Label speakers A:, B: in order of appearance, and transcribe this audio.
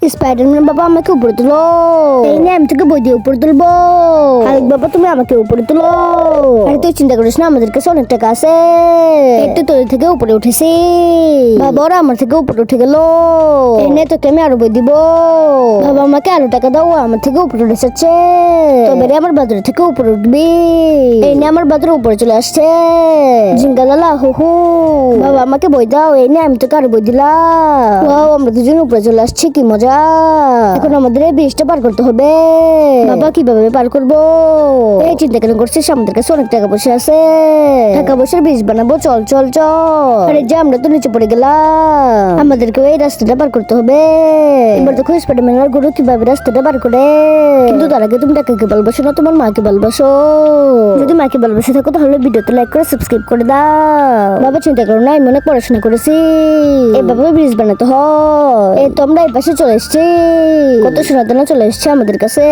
A: Spiderman বাবা আমাকে উপরে তুলো। এই নিয়ে আমি তোকে বই দিয়ে উপরে তুলবো। হাল্ক বাবা তুমি আমাকে উপরে তুলো। আরে তুই চিন্তা করিস না, আমাদের কাছে অনেক টাকা আছে। একটু তোর থেকে উপরে উঠেছি, বাবা ওরা আমার থেকে উপরে উঠে গেল। এই নিয়ে তোকে আমি আরো বই দিব। বাবা আমাকে আরো টাকা দাও, আমার থেকে উপরে উঠে যাচ্ছে। তবে রে আমার বাদুরের থেকে উপরে উঠবি। এই নিয়ে আমার বাদুর উপরে চলে আসছে। জিঙ্গালালা হু হু। বাবা আমাকে বই দাও। এই নিয়ে আমি তোকে আরো বই দিলাম। ওয়াও, আমরা দুজন উপরে চলে আসছি, কি মজা। এখন আমাদের এই ব্রিজটা পার করতে হবে। বাবা কিভাবে পার করবো? এই চিন্তা কেন করছিস? আমাদের কাছে অনেক টাকা পয়সা আছে, টাকা পয়সার ব্রিজ বানাবো। চল চল চল। আরে যে আমরা তো নিচে পড়ে গেলাম, আমাদেরকে এই রাস্তাটা পার করতে হবে। এবার দেখো স্পাইডারম্যান আর গুরু কিভাবে রাস্তাটা পার করে। কিন্তু তার আগে তুমি টাকাকে ভালোবাসো না তোমার মাকে ভালোবাসো? যদি মাকে ভালোবাসে থাকো তাহলে ভিডিওতে লাইক করে সাবস্ক্রাইব করে দাও। বাবা চিন্তা করো না, আমি অনেক পড়াশোনা করেছি, এভাবে ব্রিজ বানাতে হয়। এই তো আমরা এই পাশে চলে এসেছি, কত সোনাদানা চলে এসছে আমাদের কাছে।